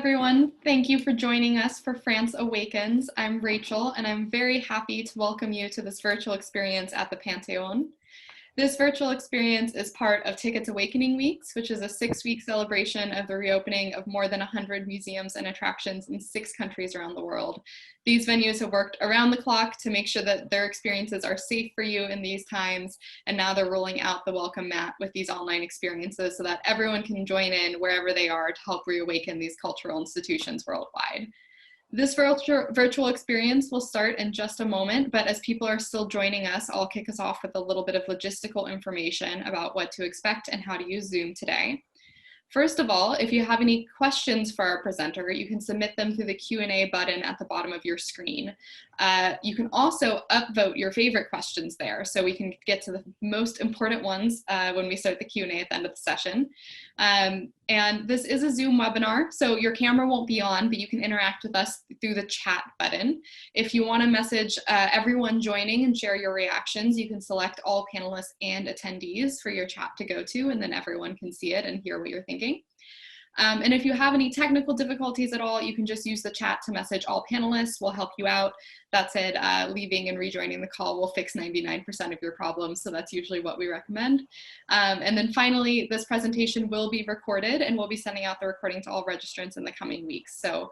everyone. Thank you for joining us for France Awakens. I'm Rachel, and I'm very happy to welcome you to this virtual experience at the Pantheon. This virtual experience is part of Tiqets Awakening Weeks, which is a 6-week celebration of the reopening of more than 100 museums and attractions in 6 countries around the world. These venues have worked around the clock to make sure that their experiences are safe for you in these times, and now they're rolling out the welcome mat with these online experiences so that everyone can join in wherever they are to help reawaken these cultural institutions worldwide. This virtual experience will start in just a moment, but as people are still joining us, I'll kick us off with a little bit of logistical information about what to expect and how to use Zoom today. First of all, if you have any questions for our presenter, you can submit them through the Q&A button at the bottom of your screen. You can also upvote your favorite questions there, so we can get to the most important ones when we start the Q&A at the end of the session. And this is a Zoom webinar, so your camera won't be on, but you can interact with us through the chat button. If you want to message everyone joining and share your reactions, you can select all panelists and attendees for your chat to go to, and then everyone can see it and hear what you're thinking. And if you have any technical difficulties at all, you can just use the chat to message all panelists. We'll help you out. That said, leaving and rejoining the call will fix 99% of your problems, so that's usually what we recommend. And then finally, this presentation will be recorded, and we'll be sending out the recording to all registrants in the coming weeks, so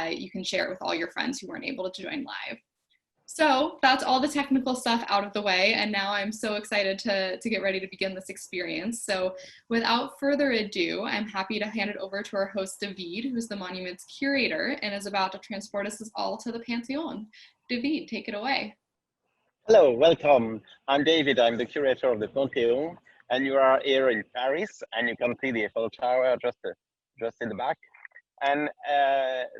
you can share it with all your friends who weren't able to join live. So that's all the technical stuff out of the way, and now I'm so excited to get ready to begin this experience. So without further ado, I'm happy to hand it over to our host, David, who's the monument's curator and is about to transport us all to the Pantheon. David, take it away. Hello, welcome. I'm David, I'm the curator of the Pantheon, and you are here in Paris, and you can see the Eiffel Tower just in the back. And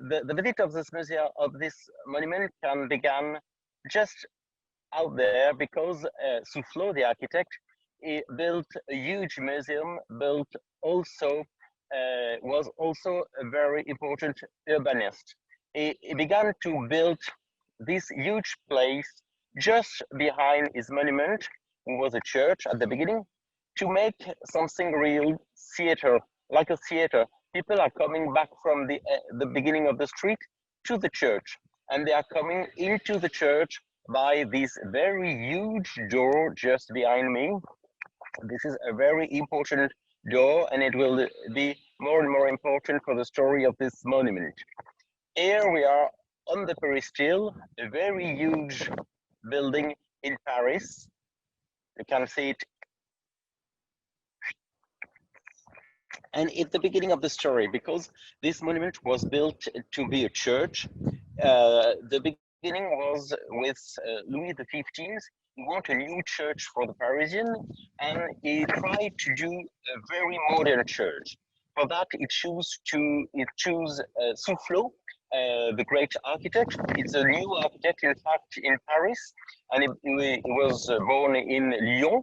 the visit of this museum, of this monument, can begin just out there because Soufflot, the architect, he built a huge museum, was also a very important urbanist. He began to build this huge place just behind his monument, who was a church at the beginning, to make something real theater, like a theater. People are coming back from the beginning of the street to the church, and they are coming into the church by this very huge door just behind me. This is a very important door, and it will be more and more important for the story of this monument. Here we are on the Peristyle, a very huge building in Paris. You can see it. And it's the beginning of the story, because this monument was built to be a church. The beginning was with Louis XV. He wanted a new church for the Parisian, and he tried to do a very modern church. For that, he chose Soufflot, the great architect. It's a new architect, in fact, in Paris, and he was born in Lyon,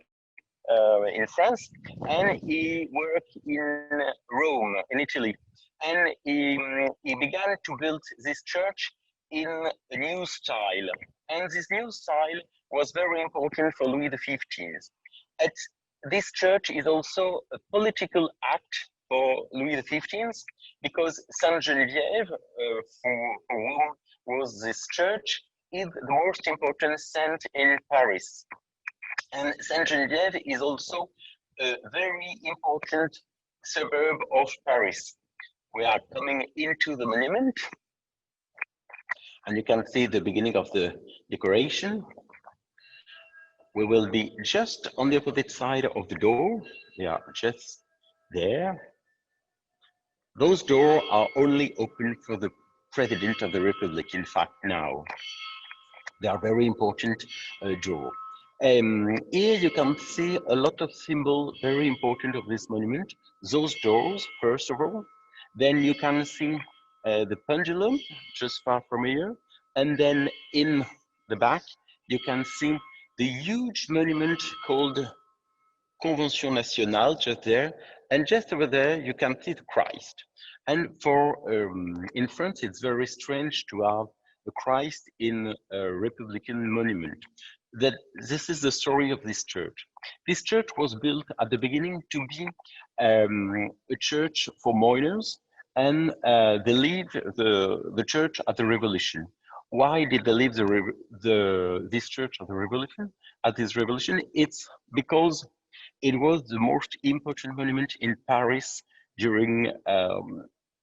in France, and he worked in Rome, in Italy. And he began to build this church in a new style. And this new style was very important for Louis XV. This church is also a political act for Louis XV, because Saint Genevieve, for whom was this church, is the most important saint in Paris. And Saint Genevieve is also a very important suburb of Paris. We are coming into the monument, and you can see the beginning of the decoration. We will be just on the opposite side of the door. We are just there. Those doors are only open for the President of the Republic, in fact, now. They are very important doors. Here you can see a lot of symbols very important of this monument. Those doors, first of all. Then you can see the pendulum just far from here. And then in the back, you can see the huge monument called Convention Nationale, just there. And just over there, you can see the Christ. And in France, it's very strange to have a Christ in a Republican monument. This is the story of this church. This church was built at the beginning to be a church for mourners, and they leave the church at the revolution. Why did they leave this church at the revolution? At this revolution, it's because it was the most important monument in Paris during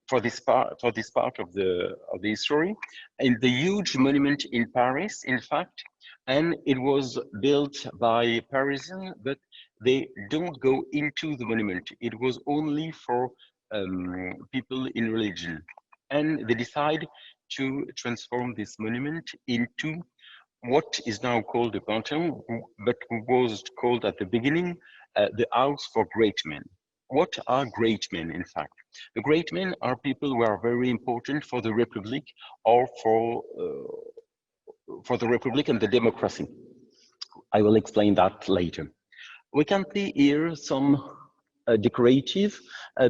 for this part of the history, and the huge monument in Paris, in fact, and it was built by Parisians, but they don't go into the monument. It was only for people in religion, and they decide to transform this monument into what is now called the Pantheon, but was called at the beginning the house for great men. What are great men, in fact? The great men are people who are very important for the Republic or for the Republic and the democracy. I will explain that later. We can see here some decorative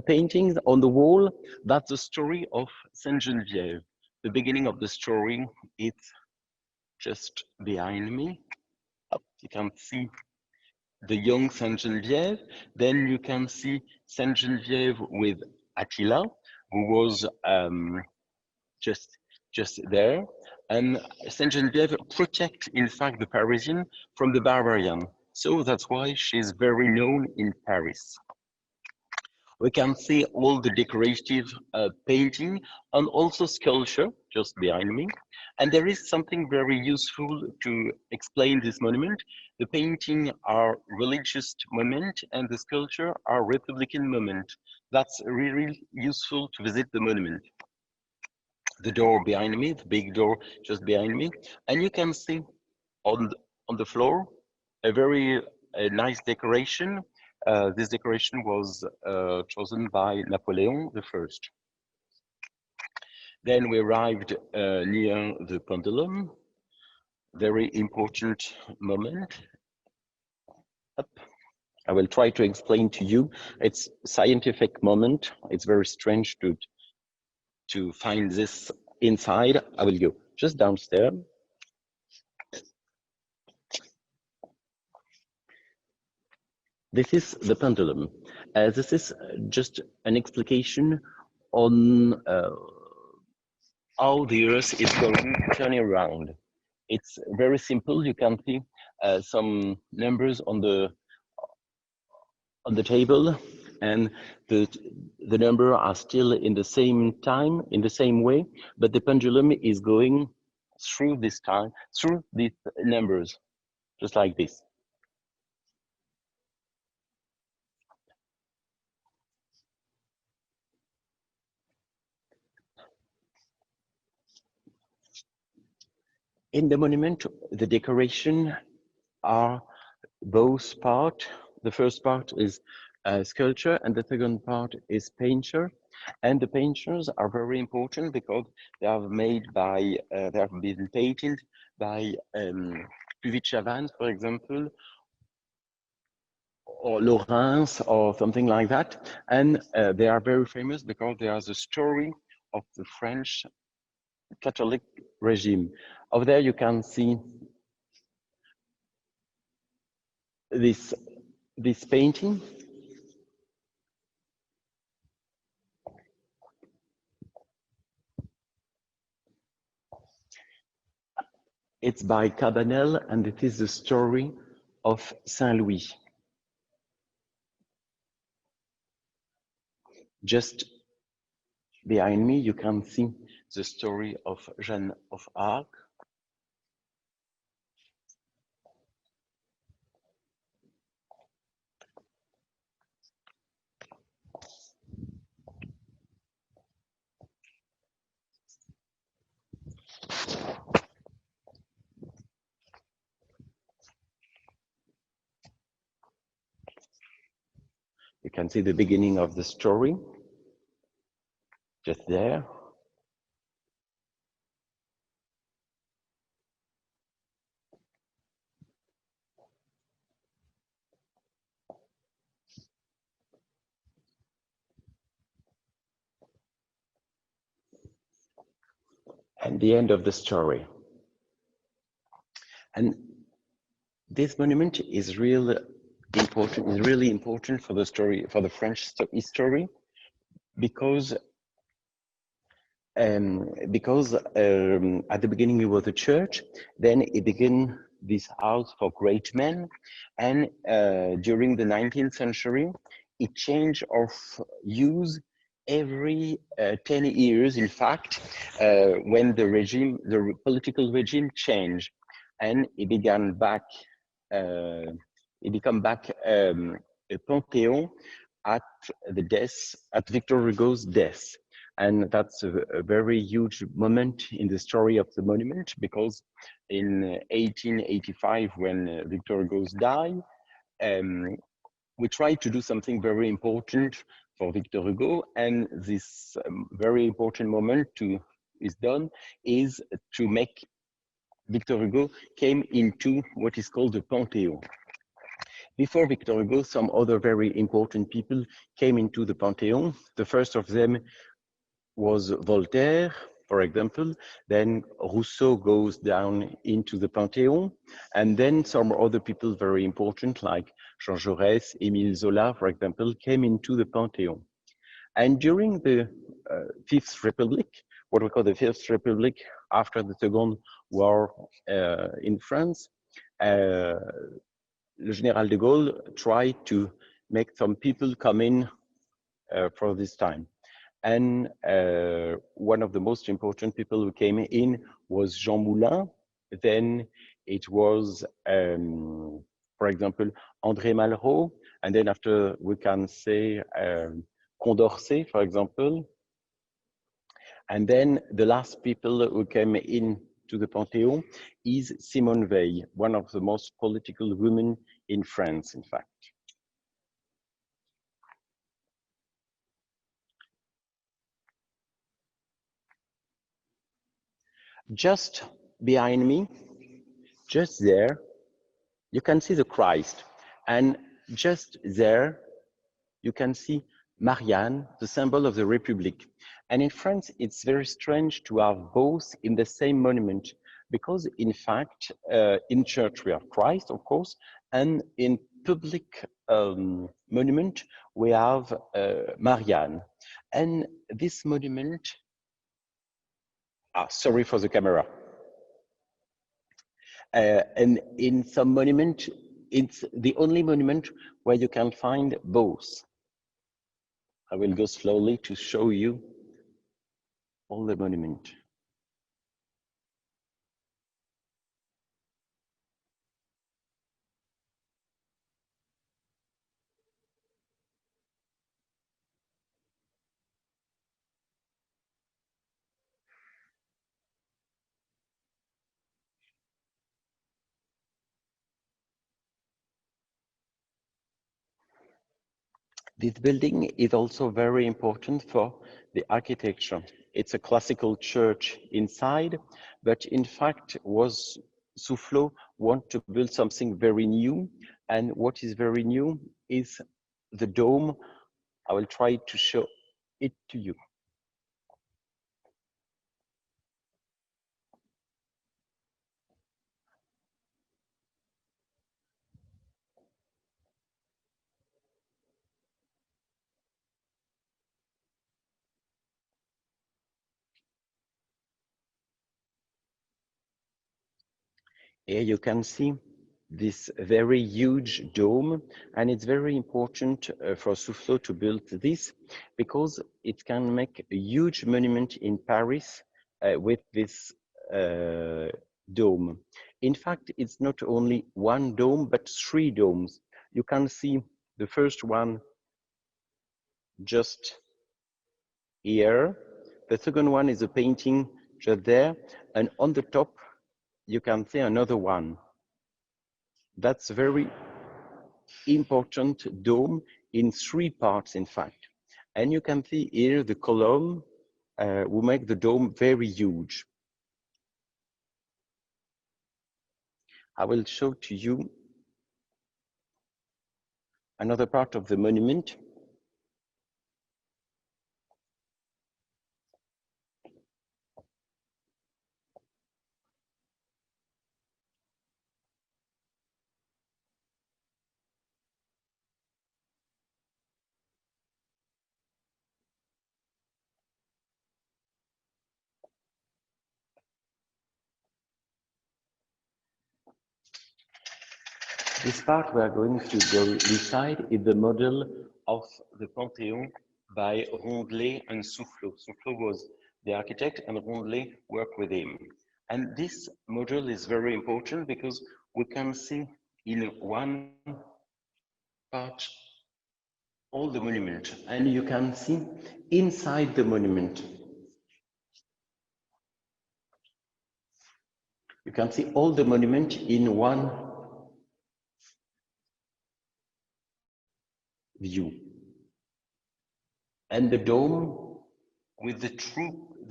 paintings on the wall. That's the story of Saint Genevieve. The beginning of the story is just behind me. You can see the young Saint Genevieve. Then you can see Saint Genevieve with Attila, who was just there. And Saint Genevieve protect, in fact, the Parisian from the barbarian. So that's why she's very known in Paris. We can see all the decorative painting and also sculpture just behind me. And there is something very useful to explain this monument. The painting are religious monument and the sculpture are Republican monument. That's really useful to visit the monument. The door behind me, the big door just behind me. And you can see on the floor a very nice decoration. This decoration was chosen by Napoleon I. Then we arrived near the Pendulum, very important moment. Up. I will try to explain to you. It's a scientific moment. It's very strange to find this inside. I will go just downstairs. This is the pendulum. This is just an explication on how the Earth is going turning around. It's very simple. You can see some numbers on the table, and the number are still in the same time, in the same way, but the pendulum is going through this time, through these numbers, just like this. In the monument, the decoration are both parts. The first part is sculpture, and the second part is painter. And the painters are very important because they are made by, they have been painted by Puvis-Chavannes, for example, or Lawrence, or something like that. And they are very famous because they are the story of the French Catholic regime. Over there, you can see this painting. It's by Cabanel, and it is the story of Saint Louis. Just behind me, you can see the story of Jeanne of Arc. You can see the beginning of the story, just there. And the end of the story. And this monument is really important for the story, for the French history, because because at the beginning it was a church, then it became this house for great men, and during the 19th century, it changed of use every 10 years, in fact, when the political regime changed, and it began back, it became back a Pantheon at at Victor Hugo's death. And that's a very huge moment in the story of the monument, because in 1885, when Victor Hugo died, we tried to do something very important for Victor Hugo, and this very important moment is to make Victor Hugo came into what is called the Pantheon. Before Victor Hugo, some other very important people came into the Pantheon. The first of them was Voltaire, for example. Then Rousseau goes down into the Pantheon. And then some other people very important, like Jean Jaurès, Emile Zola, for example, came into the Pantheon. And during the Fifth Republic, what we call the Fifth Republic, after the Second War in France, Le Général de Gaulle tried to make some people come in for this time. And one of the most important people who came in was Jean Moulin. Then it was, for example, André Malraux. And then after we can say Condorcet, for example. And then the last people who came in to the Pantheon is Simone Veil, one of the most political women in France, in fact. Just behind me, just there, you can see the Christ. And just there, you can see Marianne, the symbol of the Republic. And in France, it's very strange to have both in the same monument, because in fact, in church we have Christ, of course, and in public monument, we have Marianne. And this monument, sorry for the camera. And in some monument, it's the only monument where you can find both. I will go slowly to show you all the monument. This building is also very important for the architecture. It's a classical church inside, but in fact was Soufflot want to build something very new. And what is very new is the dome. I will try to show it to you. Here you can see this very huge dome, and it's very important for Soufflot to build this, because it can make a huge monument in Paris with this dome. In fact, it's not only one dome, but three domes. You can see the first one just here. The second one is a painting just there, and on the top, you can see another one. That's a very important dome in three parts, in fact. And you can see here the column will make the dome very huge. I will show to you another part of the monument. This part we are going to go beside is the model of the Pantheon by Rondelet and Soufflot. Soufflot was the architect and Rondelet worked with him. And this model is very important because we can see in one part all the monument, and you can see inside the monument. You can see all the monument in one view. And the dome with the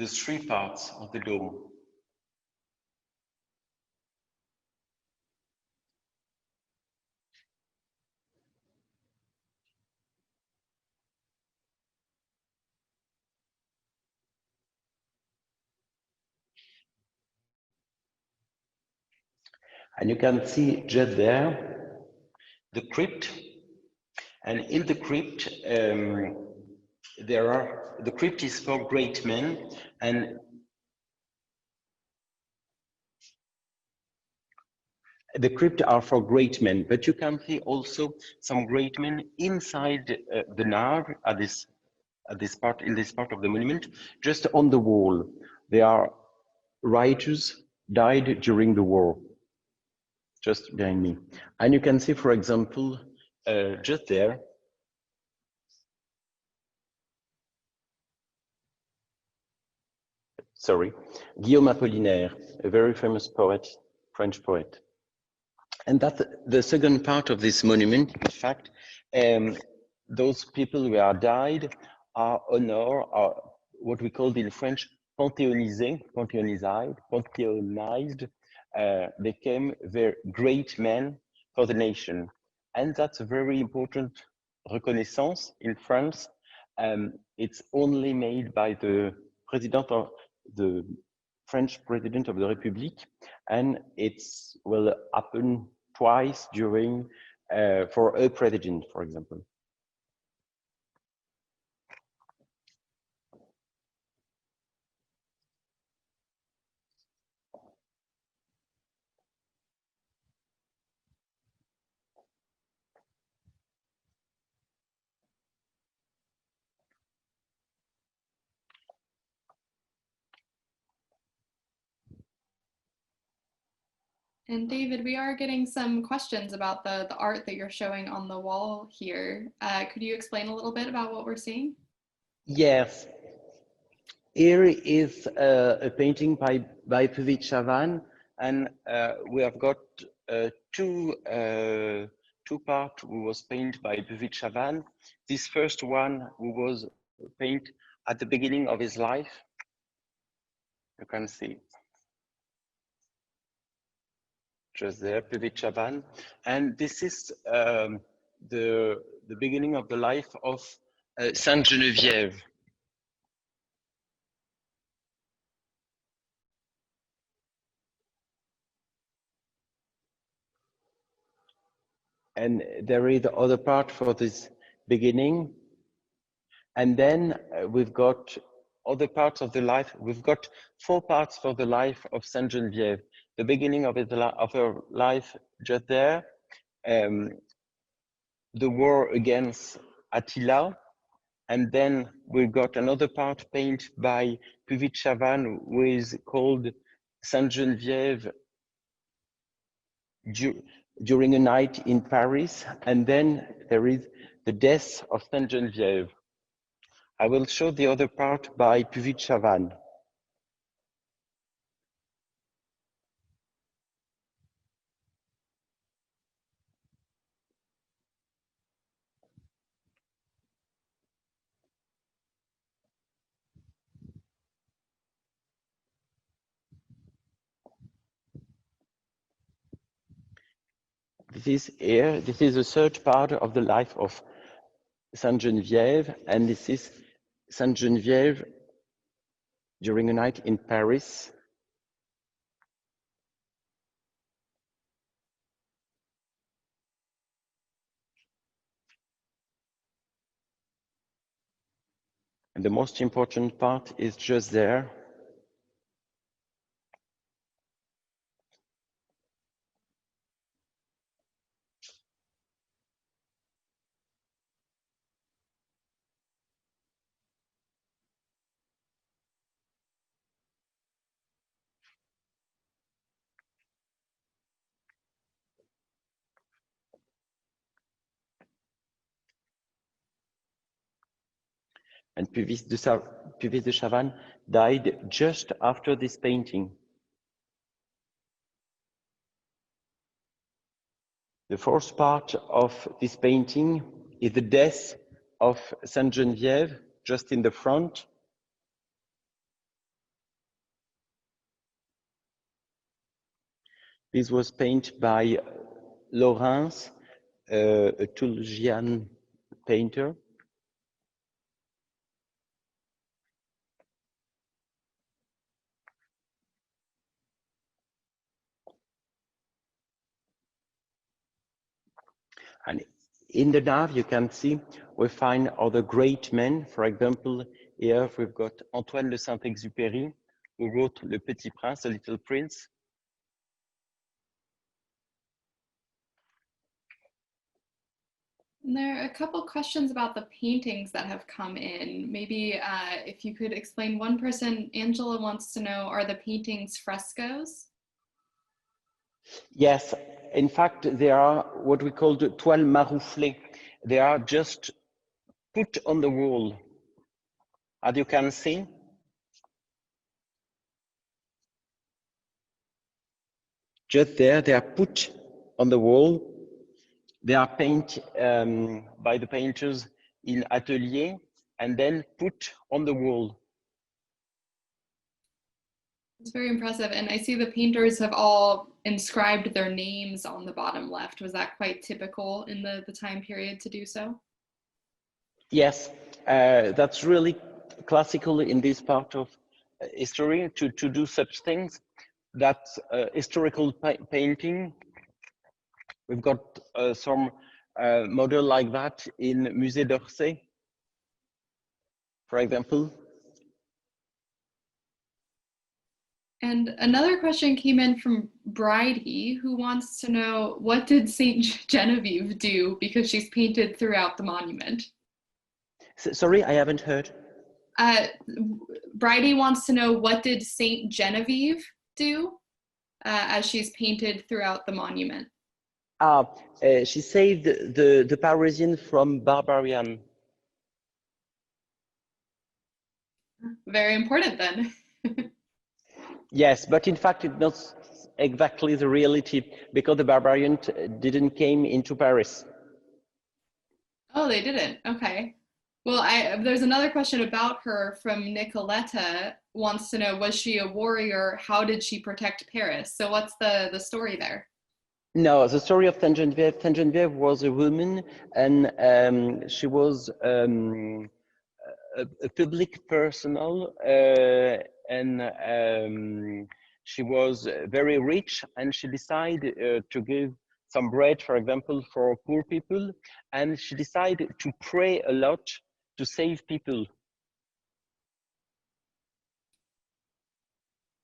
three parts of the dome. And you can see just there the crypt, and in the crypt the crypt is for great men, and the crypt are for great men, but you can see also some great men inside the nave in this part of the monument, just on the wall. They are writers died during the war, just behind me. And you can see, for example, just there, Guillaume Apollinaire, a very famous poet, French poet. And that's the second part of this monument. In fact, those people who are died are honored, are what we call in French panthéonisés, pantheonized. Became very great men for the nation. And that's a very important reconnaissance in France. It's only made by the president of the French president of the Republic, and it's will happen twice during for a president, for example. And David, we are getting some questions about the art that you're showing on the wall here. Could you explain a little bit about what we're seeing? Yes. Here is a painting by Puvis-Chavannes, and we have got two parts who was painted by Puvis-Chavannes. This first one who was painted at the beginning of his life. You can see just there, Puvis-Chavannes, and this is the beginning of the life of Sainte Geneviève. And there is the other part for this beginning, and then we've got other parts of the life. We've got 4 parts for the life of Sainte Geneviève. The beginning of her life, just there. The war against Attila, and then we've got another part painted by Puvis-Chavannes, who is called Sainte Geneviève during a night in Paris, and then there is the death of Sainte Geneviève. I will show the other part by Puvis-Chavannes. This is the third part of the life of Sainte Geneviève, and this is Sainte Geneviève during a night in Paris. And the most important part is just there. And Puvis de Chavannes died just after this painting. The fourth part of this painting is the death of Saint Genevieve, just in the front. This was painted by Laurens, a Tulgian painter. And in the nav, you can see we find other great men. For example, here we've got Antoine de Saint-Exupéry, who wrote Le Petit Prince, The Little Prince. And there are a couple questions about the paintings that have come in. Maybe if you could explain, one person, Angela, wants to know, are the paintings frescoes? Yes, in fact, they are what we call the toiles marouflées. They are just put on the wall, as you can see. Just there, they are put on the wall. They are painted by the painters in atelier and then put on the wall. It's very impressive. And I see the painters have all inscribed their names on the bottom left. Was that quite typical in the time period to do so? Yes, that's really classical in this part of history to do such things. That's historical painting. We've got some model like that in Musée d'Orsay, for example. And another question came in from Bridie, who wants to know, what did Saint Genevieve do, because she's painted throughout the monument? Sorry, I haven't heard. Bridie wants to know, what did Saint Genevieve do as she's painted throughout the monument? She saved the Parisian from barbarian. Very important then. Yes, but in fact, it's not exactly the reality, because the barbarian didn't came into Paris. Oh, they didn't. Okay. Well, there's another question about her from Nicoletta, wants to know, was she a warrior? How did she protect Paris? So what's the story there? No, the story of Saint Genevieve was a woman, and she was a public personnel, and she was very rich, and she decided to give some bread, for example, for poor people, and she decided to pray a lot to save people.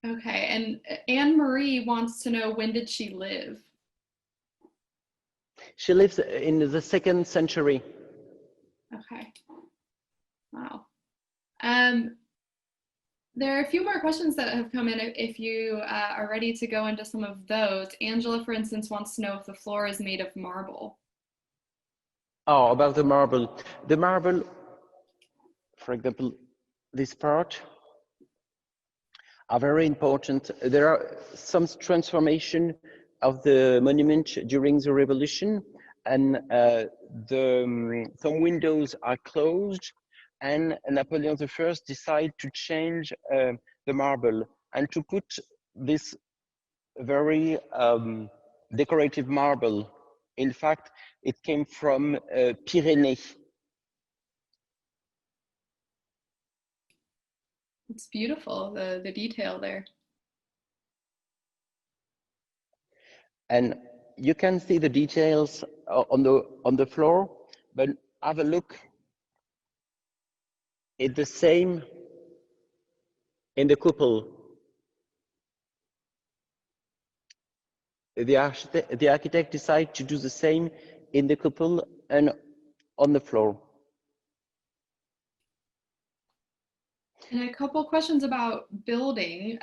Okay, and Anne-Marie wants to know, when did she live? She lives in the 2nd century. Okay. Wow. There are a few more questions that have come in if you are ready to go into some of those. Angela, for instance, wants to know if the floor is made of marble. Oh, about the marble. The marble, for example, this part, are very important. There are some transformation of the monument during the revolution, and some windows are closed, and Napoleon I decided to change the marble and to put this very decorative marble. In fact, it came from Pyrenees. It's beautiful, the detail there. And you can see the details on the floor, but have a look. It's the same in the cupola. The architect decided to do the same in the cupola and on the floor. And a couple questions about building.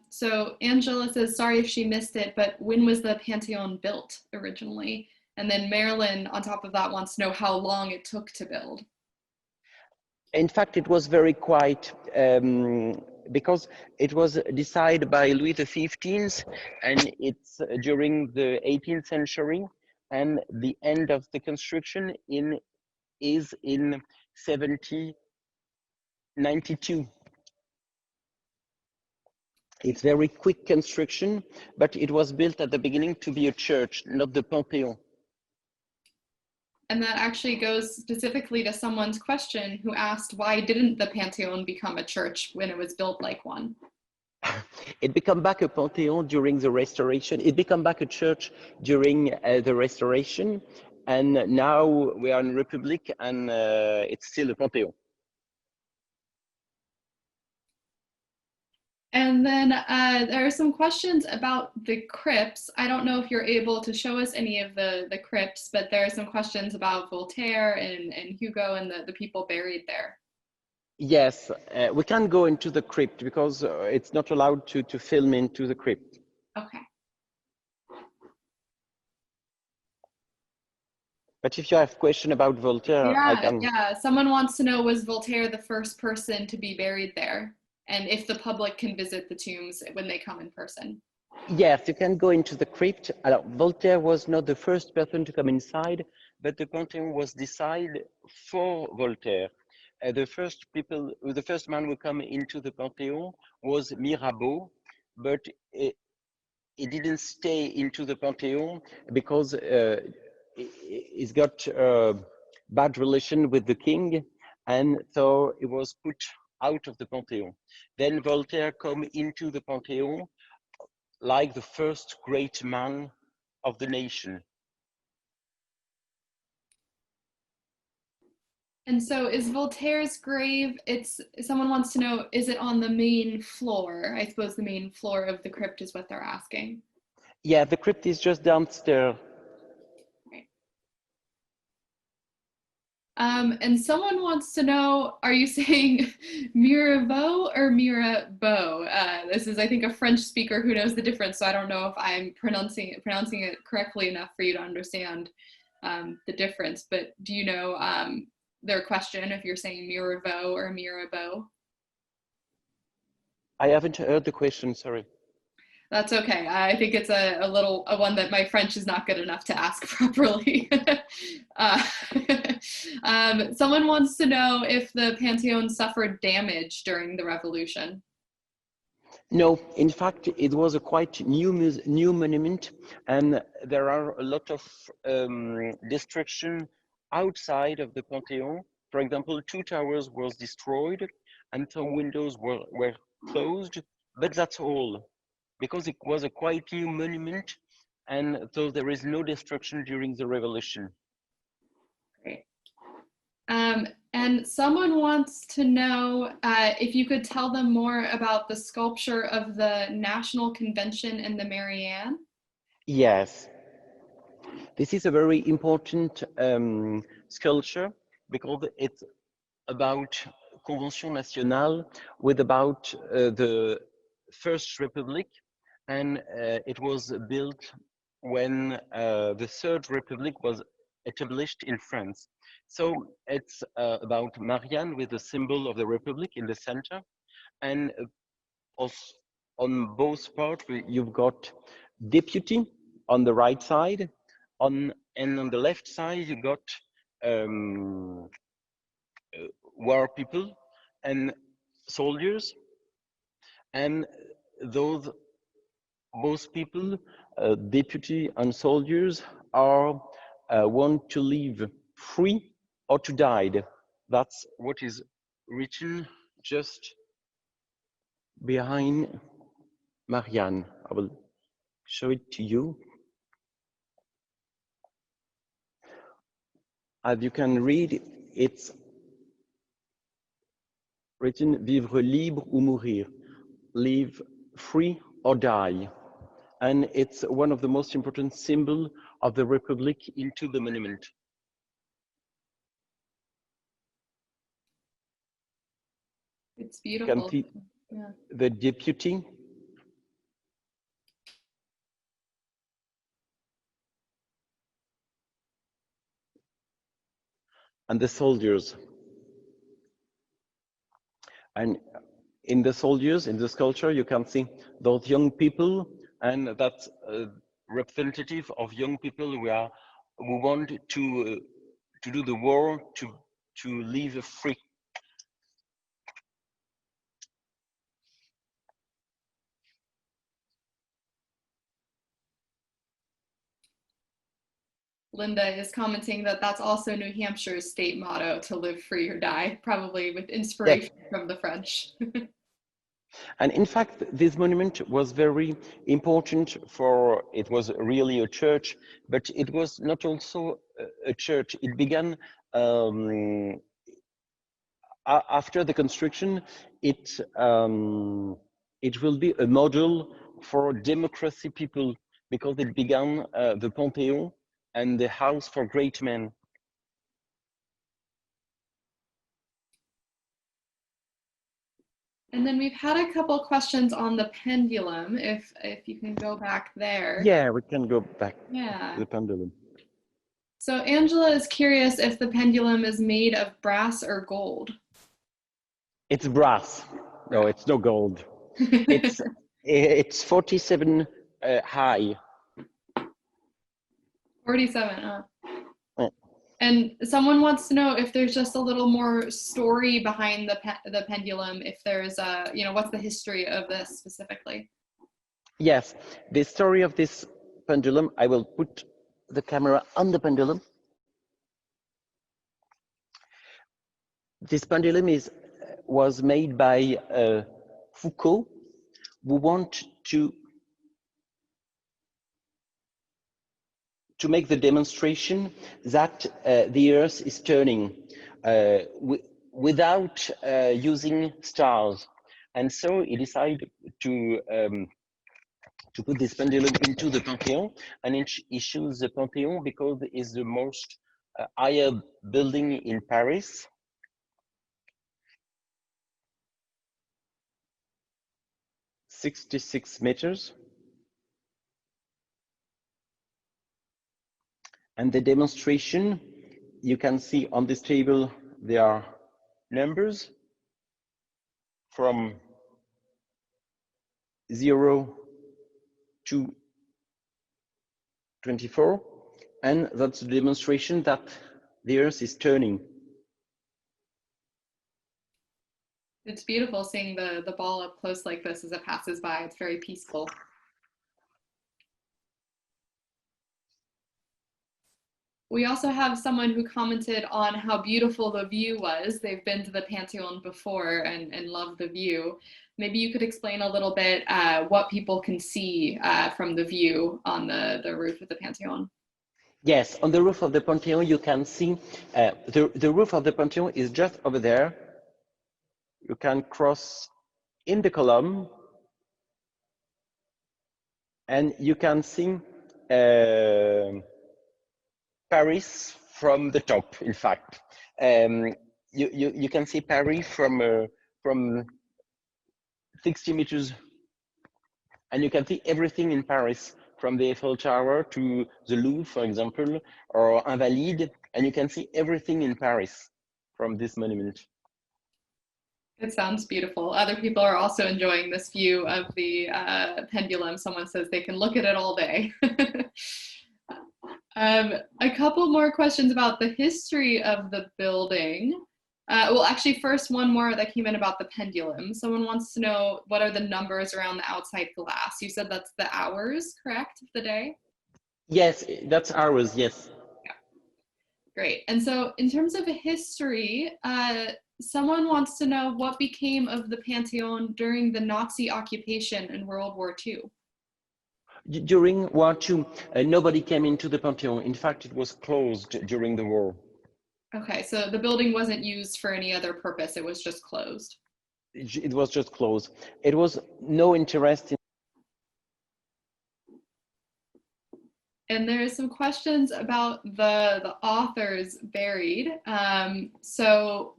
So Angela says, sorry if she missed it, but when was the Pantheon built originally? And then Marilyn, on top of that, wants to know how long it took to build. In fact, it was very quiet because it was decided by Louis XV, and it's during the 18th century, and the end of the construction is in 1792. It's very quick construction, but it was built at the beginning to be a church, not the Pantheon. And that actually goes specifically to someone's question who asked, why didn't the Pantheon become a church when it was built like one? It became back a Pantheon during the Restoration. It became back a church during the Restoration. And now we are in Republic, and it's still a Pantheon. And then there are some questions about the crypts. I don't know if you're able to show us any of the crypts, but there are some questions about Voltaire and Hugo and the people buried there. Yes, we can't go into the crypt because it's not allowed to film into the crypt. Okay. But if you have a question about Voltaire, I can. Yeah. Someone wants to know, was Voltaire the first person to be buried there? And if the public can visit the tombs when they come in person. Yes, you can go into the crypt. Alors, Voltaire was not the first person to come inside, but the Pantheon was decided for Voltaire. The first man who come into the Pantheon was Mirabeau, but he didn't stay into the Pantheon because he's got a bad relation with the king, and so he was put out of the Pantheon. Then Voltaire come into the Pantheon like the first great man of the nation. And so is Voltaire's grave, someone wants to know, is it on the main floor? I suppose the main floor of the crypt is what they're asking. Yeah, the crypt is just downstairs. Right. And someone wants to know, are you saying Mirabeau or Mirabeau? This is, I think, a French speaker who knows the difference, so I don't know if I'm pronouncing it correctly enough for you to understand the difference, but do you know their question, if you're saying Mirabeau or Mirabeau? I haven't heard the question, sorry. That's okay. I think it's a one that my French is not good enough to ask properly. Someone wants to know if the Pantheon suffered damage during the revolution. No, in fact, it was a quite new monument, and there are a lot of destruction outside of the Pantheon. For example, 2 towers was destroyed and some windows were closed, but that's all, because it was a quite new monument, and so there is no destruction during the revolution. Great. And someone wants to know if you could tell them more about the sculpture of the National Convention and the Marianne. Yes. This is a very important sculpture because it's about Convention Nationale, with about the First Republic, and it was built when the Third Republic was established in France. So it's about Marianne with the symbol of the Republic in the center, and also on both parts you've got deputy on the right side, and on the left side you got war people and soldiers, and those both people, deputy and soldiers, are want to live free or to die. That's what is written just behind Marianne. I will show it to you. As you can read, it's written "Vivre libre ou mourir," live free or die. And it's one of the most important symbols of the Republic into the monument. It's beautiful. You can see yeah. The deputy. And the soldiers. And in the soldiers, in the sculpture, you can see those young people, and that's representative of young people who want to do the war, to live free. Linda is commenting that that's also New Hampshire's state motto, to live free or die, probably with inspiration from the French. And in fact, this monument was very important for, it was really a church, but it was not also a church. It began after the construction. It will be a model for democracy people, because it began the Pantheon and the house for great men. And then we've had a couple questions on the pendulum, if you can go back there. Yeah, we can go back Yeah. to the pendulum. So Angela is curious if the pendulum is made of brass or gold. It's brass. No, it's no gold. It's 47 high. 47, huh? Yeah. And someone wants to know if there's just a little more story behind the pendulum, if there's a, what's the history of this specifically? Yes, the story of this pendulum, I will put the camera on the pendulum. This pendulum was made by Foucault, who want to make the demonstration that the Earth is turning without using stars. And so he decided to put this pendulum into the Pantheon, and he chose the Pantheon because it's the most higher building in Paris. "66 meters. And the demonstration, you can see on this table, there are numbers from 0 to 24, and that's the demonstration that the Earth is turning. It's beautiful seeing the ball up close like this as it passes by. It's very peaceful. We also have someone who commented on how beautiful the view was. They've been to the Pantheon before and love the view. Maybe you could explain a little bit what people can see from the view on the roof of the Pantheon. Yes, on the roof of the Pantheon, you can see, the roof of the Pantheon is just over there. You can cross in the column, and you can see Paris from the top. In fact, you can see Paris from 60 meters, and you can see everything in Paris, from the Eiffel Tower to the Louvre, for example, or Invalides, and you can see everything in Paris from this monument. It sounds beautiful. Other people are also enjoying this view of the pendulum. Someone says they can look at it all day. A couple more questions about the history of the building. Well, actually, first one more that came in about the pendulum. Someone wants to know, what are the numbers around the outside glass? You said that's the hours, correct, of the day? Yes, that's hours, yes. Yeah. Great. And so in terms of history, someone wants to know what became of the Pantheon during the Nazi occupation in World War II. During War II, nobody came into the Pantheon. In fact, it was closed during the war. Okay, so the building wasn't used for any other purpose. It was just closed. It was just closed. It was no interest in. And there's some questions about the authors buried. So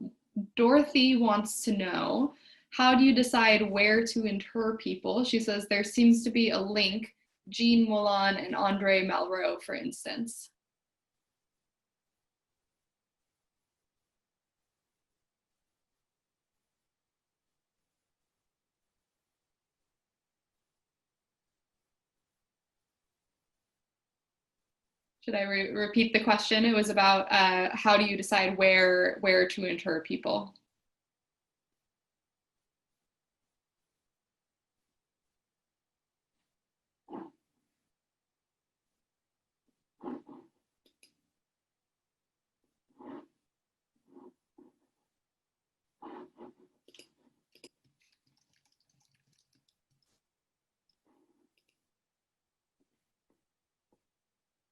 Dorothy wants to know, how do you decide where to inter people? She says there seems to be a link, Jean Moulin and Andre Malraux, for instance. Should I repeat the question? It was about how do you decide where to inter people?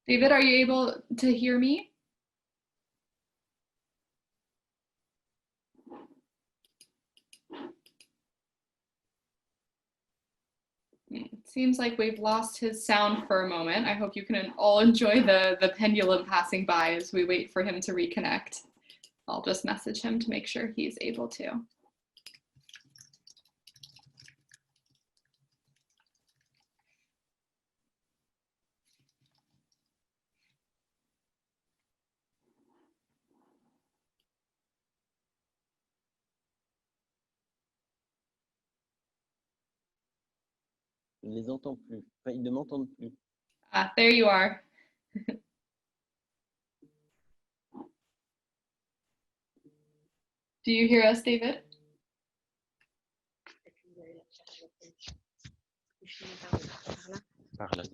David, are you able to hear me? It seems like we've lost his sound for a moment. I hope you can all enjoy the pendulum passing by as we wait for him to reconnect. I'll just message him to make sure he's able to. Je ne les entends plus. Enfin, ils ne m'entendent plus. Ah, there you are. Do you hear us, David? Par là.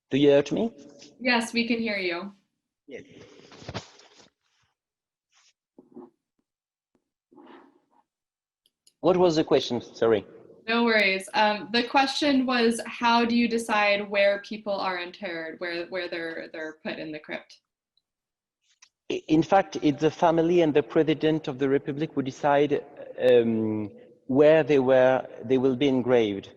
Do you hear me? Yes, we can hear you. Yes. What was the question? Sorry. No worries. The question was, how do you decide where people are interred, where they're put in the crypt? In fact, it's the family and the president of the republic who decide where they will be engraved.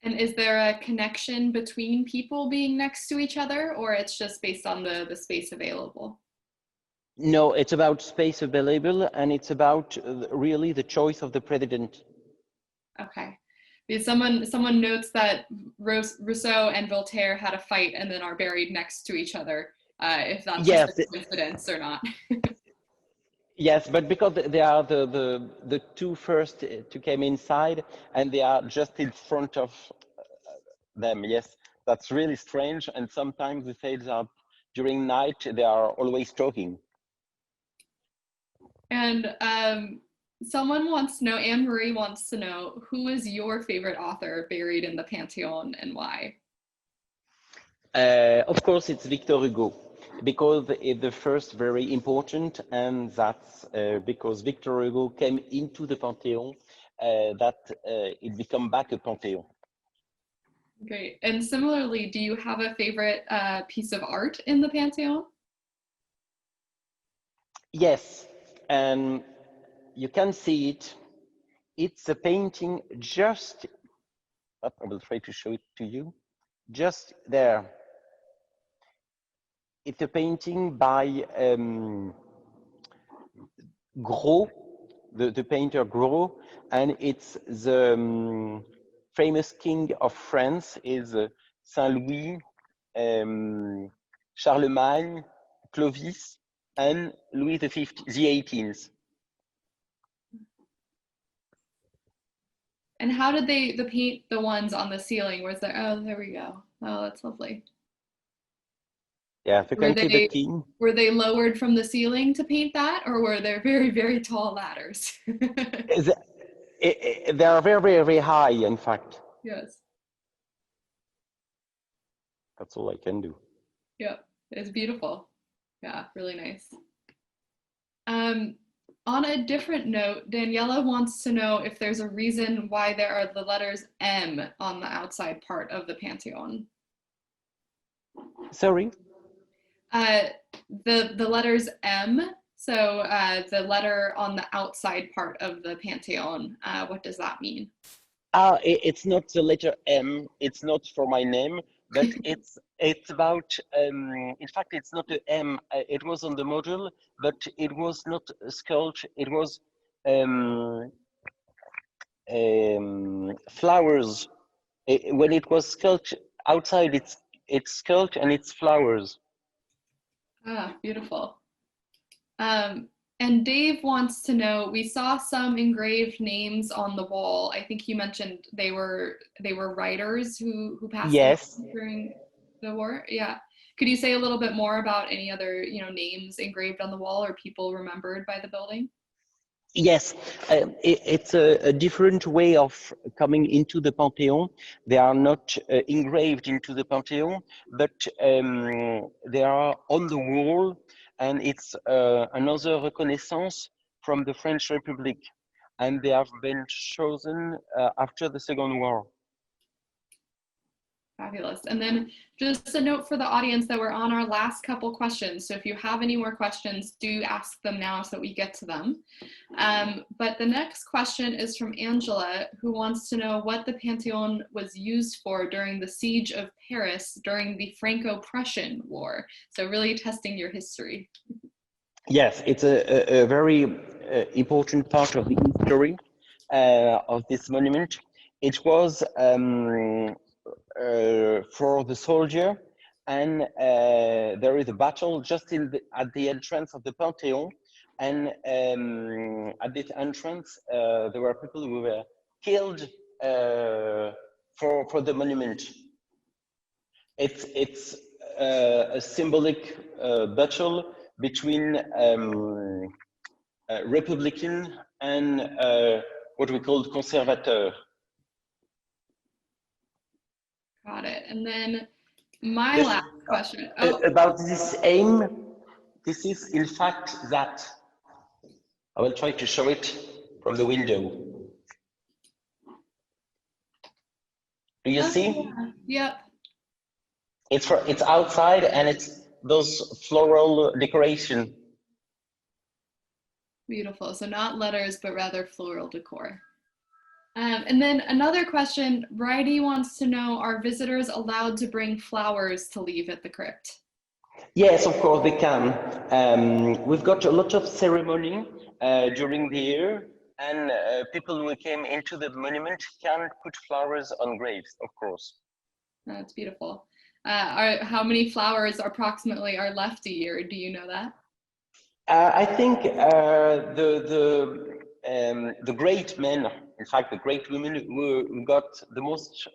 And is there a connection between people being next to each other, or it's just based on the space available? No, it's about space available, and it's about really the choice of the president. Okay. Because someone notes that Rousseau and Voltaire had a fight and then are buried next to each other. If that's just a coincidence or not. Yes, but because they are the two first to come inside, and they are just in front of them. Yes, that's really strange. And sometimes they say that during night they are always talking. And someone wants to know, Anne Marie wants to know, who is your favorite author buried in the Pantheon and why? Of course, it's Victor Hugo, because it's the first very important, and that's because Victor Hugo came into the Pantheon, that it become back a Pantheon. Great. And similarly, do you have a favorite piece of art in the Pantheon? Yes, and you can see it. It's a painting just, I will try to show it to you, just there. It's a painting by Gros, the painter Gros, and it's the famous king of France is Saint Louis, Charlemagne, Clovis, and Louis the 18th. And how did they paint the ones on the ceiling? Was there? Oh, there we go. Oh, that's lovely. Yeah, you can see the king. Were they lowered from the ceiling to paint that, or were there very, very tall ladders? They are very, very high, in fact. Yes. That's all I can do. Yeah, it's beautiful. Yeah, really nice. On a different note, Daniela wants to know if there's a reason why there are the letters M on the outside part of the Pantheon. Sorry? The letters M, so the letter on the outside part of the Pantheon, what does that mean? It's not the letter M, it's not for my name, but it's about, in fact, it's not the M, it was on the model, but it was not sculpted, it was flowers. When it was sculpted outside, it's sculpted and it's flowers. Ah, beautiful. And Dave wants to know, we saw some engraved names on the wall. I think you mentioned they were writers who passed Yes. away during the war. Yeah. Could you say a little bit more about any other, names engraved on the wall or people remembered by the building? Yes, it's a different way of coming into the Pantheon. They are not engraved into the Pantheon, but they are on the wall, and it's another reconnaissance from the French Republic, and they have been chosen after the Second War. Fabulous. And then just a note for the audience that we're on our last couple questions. So if you have any more questions, do ask them now so that we get to them. But the next question is from Angela, who wants to know what the Pantheón was used for during the siege of Paris during the Franco-Prussian War. So really testing your history. Yes, it's a very important part of the history of this monument. It was for the soldier, and there is a battle just at the entrance of the Pantheon, and at this entrance there were people who were killed for the monument. It's a symbolic battle between Republican and what we call conservateur. Got it. And then my last question. About this aim, this is in fact that. I will try to show it from the window. Do you see? Yeah. Yep. It's outside, and it's those floral decoration. Beautiful. So not letters, but rather floral decor. And then another question, Bridie wants to know, are visitors allowed to bring flowers to leave at the crypt? Yes, of course they can. We've got a lot of ceremony during the year, and people who came into the monument can put flowers on graves, of course. That's beautiful. How many flowers approximately are left a year? Do you know that? I think the great men, in fact, the great women who got the most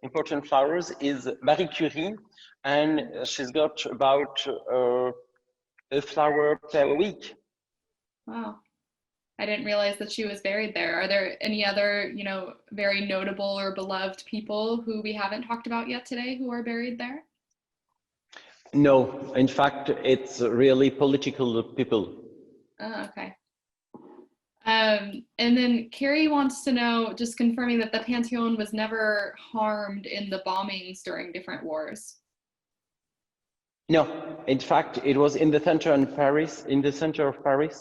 important flowers is Marie Curie, and she's got about a flower per week. Wow. I didn't realize that she was buried there. Are there any other, very notable or beloved people who we haven't talked about yet today who are buried there? No, in fact, it's really political people. Oh, okay. And then Carrie wants to know, just confirming that the Pantheon was never harmed in the bombings during different wars. No, in fact, it was in the center of Paris,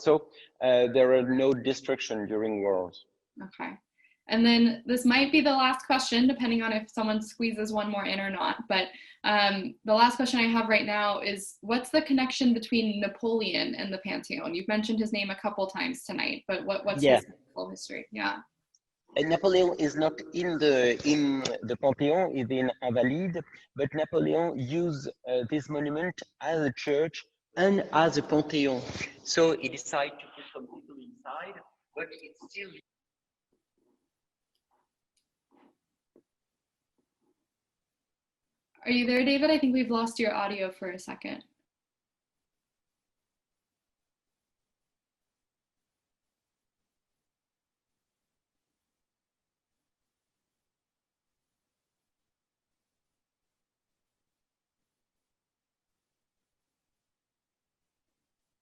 so there are no destruction during wars. Okay. And then this might be the last question, depending on if someone squeezes one more in or not. But the last question I have right now is, what's the connection between Napoleon and the Pantheon? You've mentioned his name a couple times tonight, but what's his full history? Yeah. Napoleon is not in the Pantheon, is in Invalides, but Napoleon used this monument as a church and as a Pantheon. So he decided to put some people inside, but it's still. Are you there, David? I think we've lost your audio for a second.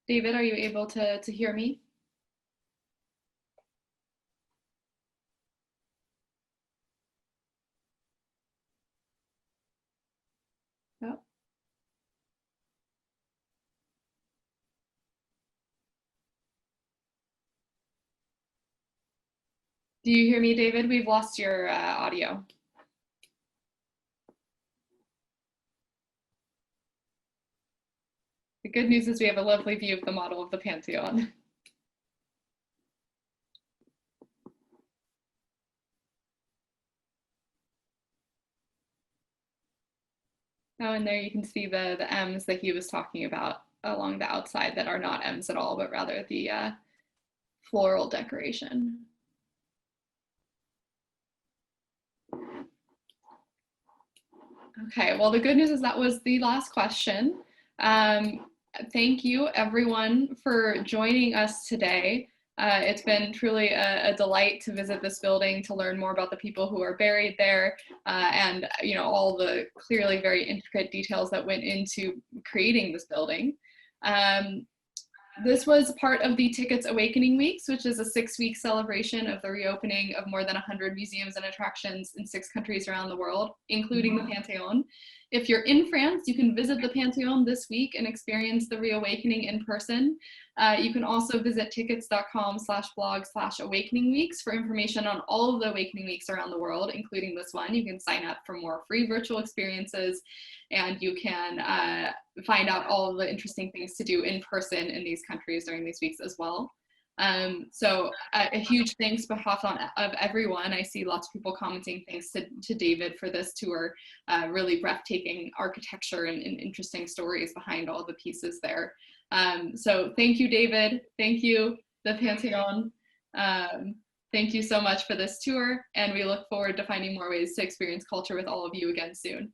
David, are you able to hear me? Oh. Do you hear me, David? We've lost your audio. The good news is we have a lovely view of the model of the Pantheon. Oh, and there you can see the M's that he was talking about along the outside that are not M's at all, but rather the floral decoration. Okay, well, the good news is that was the last question. Thank you, everyone, for joining us today. It's been truly a delight to visit this building, to learn more about the people who are buried there, and all the clearly very intricate details that went into creating this building. This was part of the Tiqets Awakening Weeks, which is a 6-week celebration of the reopening of more than 100 museums and attractions in 6 countries around the world, including the Pantheon. If you're in France, you can visit the Pantheon this week and experience the reawakening in person. You can also visit tiqets.com/blog/awakening weeks for information on all of the awakening weeks around the world, including this one. You can sign up for more free virtual experiences, and you can find out all of the interesting things to do in person in these countries during these weeks as well. So a huge thanks behalf of everyone. I see lots of people commenting thanks to David for this tour. Really breathtaking architecture and interesting stories behind all the pieces there. So thank you, David. Thank you, the Pantheon. Thank you so much for this tour, and we look forward to finding more ways to experience culture with all of you again soon.